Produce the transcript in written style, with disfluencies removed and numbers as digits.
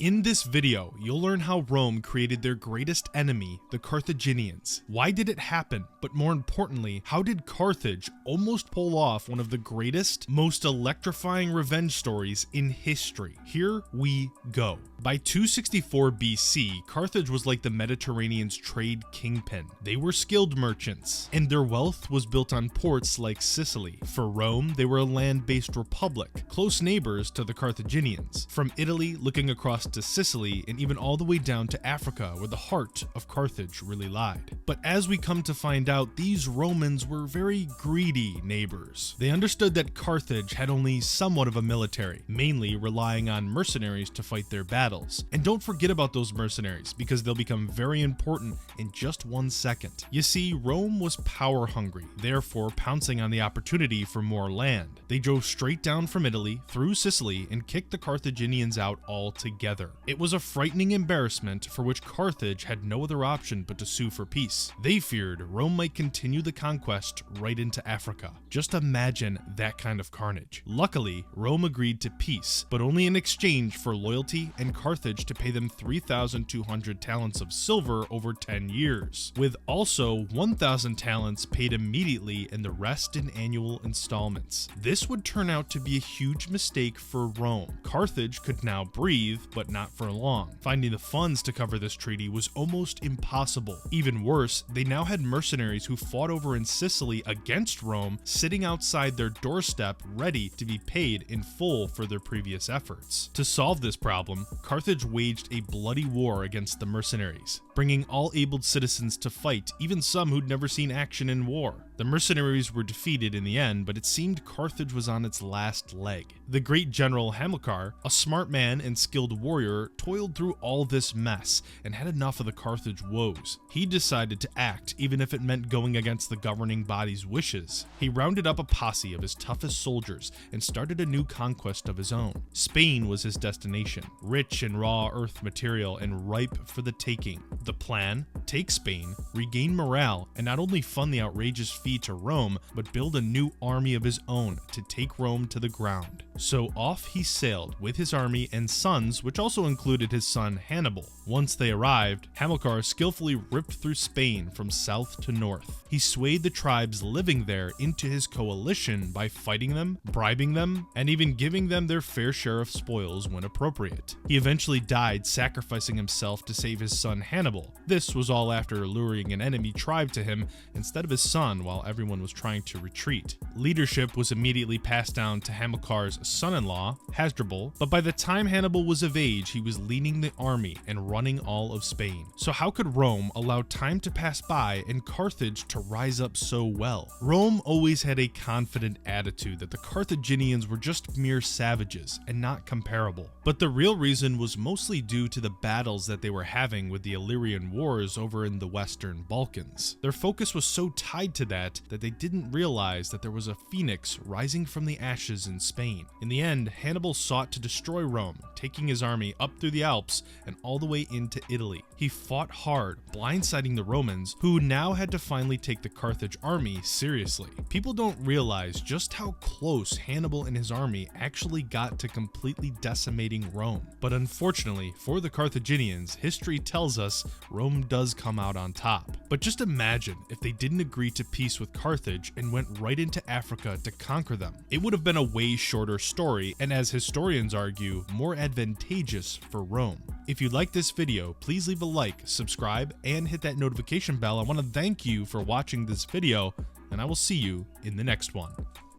In this video, you'll learn how Rome created their greatest enemy, the Carthaginians. Why did it happen? But more importantly, how did Carthage almost pull off one of the greatest, most electrifying revenge stories in history? Here we go. By 264 BC, Carthage was like the Mediterranean's trade kingpin. They were skilled merchants, and their wealth was built on ports like Sicily. For Rome, they were a land-based republic, close neighbors to the Carthaginians. From Italy, looking across to Sicily, and even all the way down to Africa, where the heart of Carthage really lied. But as we come to find out, these Romans were very greedy neighbors. They understood that Carthage had only somewhat of a military, mainly relying on mercenaries to fight their battles. And don't forget about those mercenaries, because they'll become very important in just 1 second. You see, Rome was power hungry, therefore pouncing on the opportunity for more land. They drove straight down from Italy, through Sicily, and kicked the Carthaginians out altogether. It was a frightening embarrassment for which Carthage had no other option but to sue for peace. They feared Rome might continue the conquest right into Africa. Just imagine that kind of carnage. Luckily, Rome agreed to peace, but only in exchange for loyalty and Carthage to pay them 3,200 talents of silver over 10 years, with also 1,000 talents paid immediately and the rest in annual installments. This would turn out to be a huge mistake for Rome. Carthage could now breathe, but not for long. Finding the funds to cover this treaty was almost impossible. Even worse, they now had mercenaries who fought over in Sicily against Rome sitting outside their doorstep ready to be paid in full for their previous efforts. To solve this problem, Carthage waged a bloody war against the mercenaries, bringing all able citizens to fight, even some who'd never seen action in war. The mercenaries were defeated in the end, but it seemed Carthage was on its last leg. The great general Hamilcar, a smart man and skilled warrior, toiled through all this mess and had enough of the Carthage woes. He decided to act, even if it meant going against the governing body's wishes. He rounded up a posse of his toughest soldiers and started a new conquest of his own. Spain was his destination, rich in raw earth material and ripe for the taking. The plan? Take Spain, regain morale, and not only fund the outrageous fee to Rome, but build a new army of his own to take Rome to the ground. So off he sailed with his army and sons, which also included his son Hannibal. Once they arrived, Hamilcar skillfully ripped through Spain from south to north. He swayed the tribes living there into his coalition by fighting them, bribing them, and even giving them their fair share of spoils when appropriate. He eventually died, sacrificing himself to save his son Hannibal. This was all after luring an enemy tribe to him instead of his son while everyone was trying to retreat. Leadership was immediately passed down to Hamilcar's son-in-law, Hasdrubal, but by the time Hannibal was of age, he was leading the army and running all of Spain. So how could Rome allow time to pass by and Carthage to rise up so well? Rome always had a confident attitude that the Carthaginians were just mere savages and not comparable. But the real reason was mostly due to the battles that they were having with the Illyrian Wars over in the Western Balkans. Their focus was so tied to that they didn't realize that there was a phoenix rising from the ashes in Spain. In the end, Hannibal sought to destroy Rome, taking his army up through the Alps and all the way into Italy. He fought hard, blindsiding the Romans, who now had to finally take the Carthage army seriously. People don't realize just how close Hannibal and his army actually got to completely decimating Rome. But unfortunately for the Carthaginians, history tells us Rome does come out on top. But just imagine if they didn't agree to peace with Carthage and went right into Africa to conquer them. It would have been a way shorter story, and as historians argue, more advantageous for Rome. If you like this video, please leave a like, subscribe, and hit that notification bell. I want to thank you for watching this video, and I will see you in the next one.